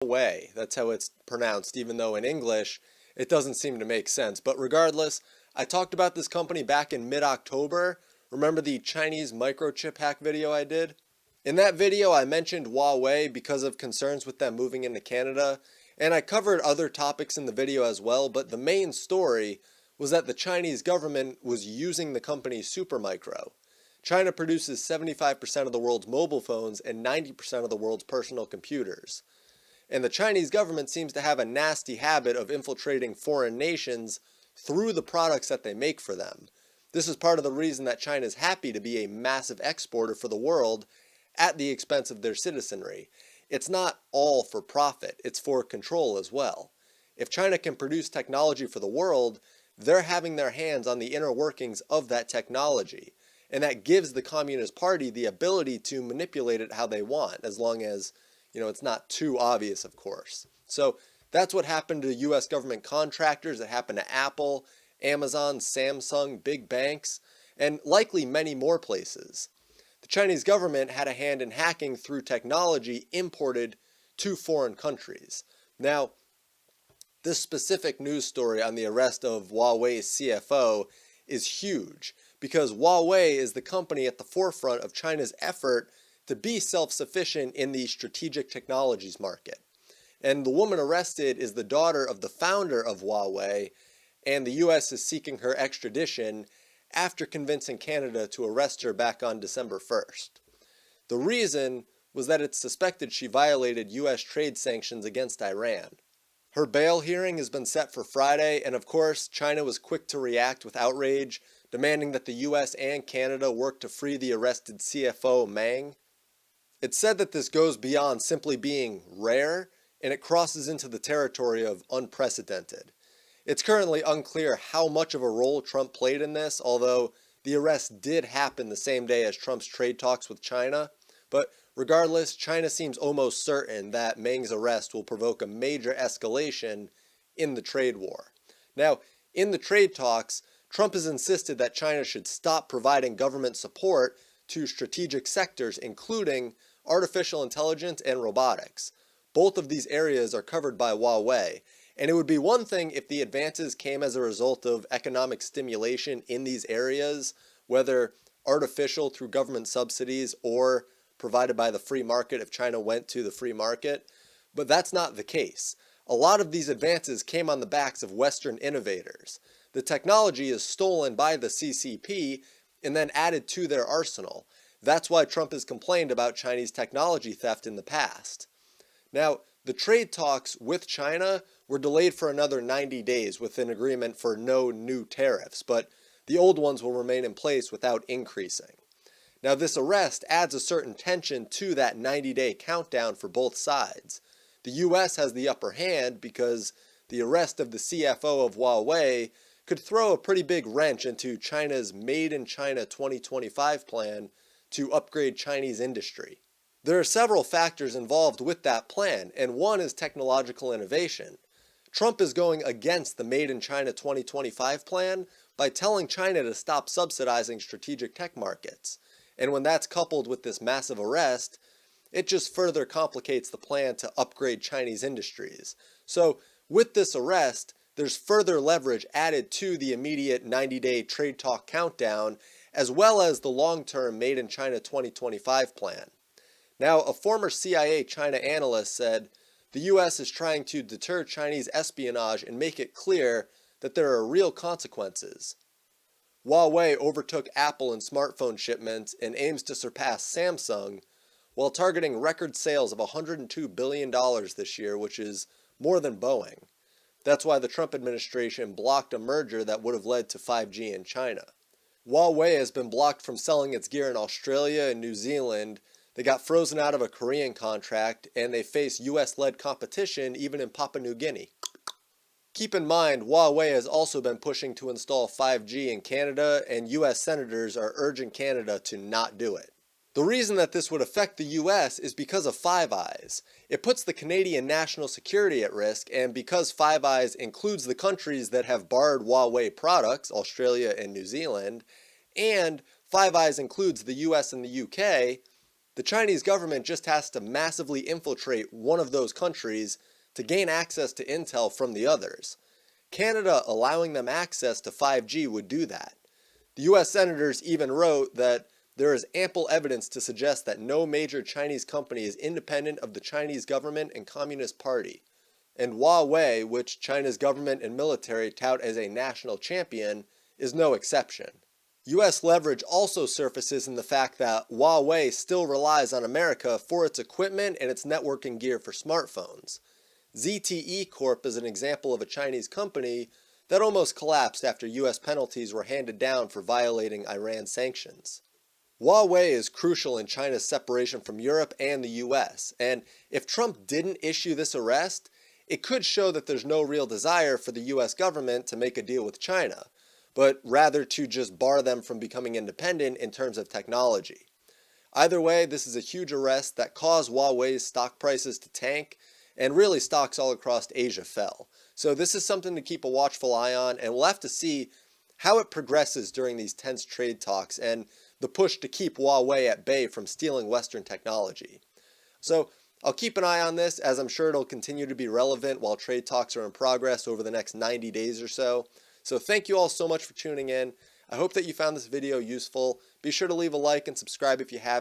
Huawei. That's how it's pronounced, even though in English it doesn't seem to make sense. But regardless, I talked about this company back in mid-October. Remember the Chinese microchip hack video I did? In that video, I mentioned Huawei because of concerns with them moving into Canada, and I covered other topics in the video as well, but the main story was that the Chinese government was using the company Supermicro. China produces 75% of the world's mobile phones and 90% of the world's personal computers. And the Chinese government seems to have a nasty habit of infiltrating foreign nations through the products that they make for them. This is part of the reason that China is happy to be a massive exporter for the world at the expense of their citizenry. It's not all for profit, it's for control as well. If China can produce technology for the world, they're having their hands on the inner workings of that technology. And that gives the Communist Party the ability to manipulate it how they want, as long as, it's not too obvious, of course. So that's what happened to US government contractors. It happened to Apple, Amazon, Samsung, big banks, and likely many more places. The Chinese government had a hand in hacking through technology imported to foreign countries. Now, this specific news story on the arrest of Huawei's CFO is huge because Huawei is the company at the forefront of China's effort to be self-sufficient in the strategic technologies market. And the woman arrested is the daughter of the founder of Huawei, and the US is seeking her extradition after convincing Canada to arrest her back on December 1st. The reason was that it's suspected she violated US trade sanctions against Iran. Her bail hearing has been set for Friday, and of course, China was quick to react with outrage, demanding that the US and Canada work to free the arrested CFO Meng. It's said that this goes beyond simply being rare, and it crosses into the territory of unprecedented. It's currently unclear how much of a role Trump played in this, although the arrest did happen the same day as Trump's trade talks with China. But regardless, China seems almost certain that Meng's arrest will provoke a major escalation in the trade war. Now, in the trade talks, Trump has insisted that China should stop providing government support to strategic sectors, including artificial intelligence and robotics. Both of these areas are covered by Huawei, and it would be one thing if the advances came as a result of economic stimulation in these areas, whether artificial through government subsidies or provided by the free market if China went to the free market, but that's not the case. A lot of these advances came on the backs of Western innovators. The technology is stolen by the CCP and then added to their arsenal. That's why Trump has complained about Chinese technology theft in the past. Now, the trade talks with China were delayed for another 90 days with an agreement for no new tariffs, but the old ones will remain in place without increasing. Now, this arrest adds a certain tension to that 90-day countdown for both sides. The US has the upper hand because the arrest of the CFO of Huawei could throw a pretty big wrench into China's Made in China 2025 plan to upgrade Chinese industry. There are several factors involved with that plan, and one is technological innovation. Trump is going against the Made in China 2025 plan by telling China to stop subsidizing strategic tech markets. And when that's coupled with this massive arrest, it just further complicates the plan to upgrade Chinese industries. So with this arrest, there's further leverage added to the immediate 90-day trade talk countdown, as well as the long-term Made in China 2025 plan. Now, a former CIA China analyst said, the US is trying to deter Chinese espionage and make it clear that there are real consequences. Huawei overtook Apple in smartphone shipments and aims to surpass Samsung, while targeting record sales of $102 billion this year, which is more than Boeing. That's why the Trump administration blocked a merger that would have led to 5G in China. Huawei has been blocked from selling its gear in Australia and New Zealand. They got frozen out of a Korean contract, and they face US-led competition even in Papua New Guinea. Keep in mind, Huawei has also been pushing to install 5G in Canada, and US senators are urging Canada to not do it. The reason that this would affect the US is because of Five Eyes. It puts the Canadian national security at risk, and because Five Eyes includes the countries that have barred Huawei products, Australia and New Zealand, and Five Eyes includes the US and the UK, The Chinese government just has to massively infiltrate one of those countries to gain access to intel from the others. Canada allowing them access to 5G would do that. The US senators even wrote that there is ample evidence to suggest that no major Chinese company is independent of the Chinese government and Communist Party. And Huawei, which China's government and military tout as a national champion, is no exception. US leverage also surfaces in the fact that Huawei still relies on America for its equipment and its networking gear for smartphones. ZTE Corp is an example of a Chinese company that almost collapsed after US penalties were handed down for violating Iran sanctions. Huawei is crucial in China's separation from Europe and the US, and if Trump didn't issue this arrest, it could show that there's no real desire for the US government to make a deal with China, but rather to just bar them from becoming independent in terms of technology. Either way, this is a huge arrest that caused Huawei's stock prices to tank, and really stocks all across Asia fell. So this is something to keep a watchful eye on, and we'll have to see how it progresses during these tense trade talks and the push to keep Huawei at bay from stealing Western technology. So I'll keep an eye on this, as I'm sure it'll continue to be relevant while trade talks are in progress over the next 90 days or so. So thank you all so much for tuning in. I hope that you found this video useful. Be sure to leave a like and subscribe if you haven't.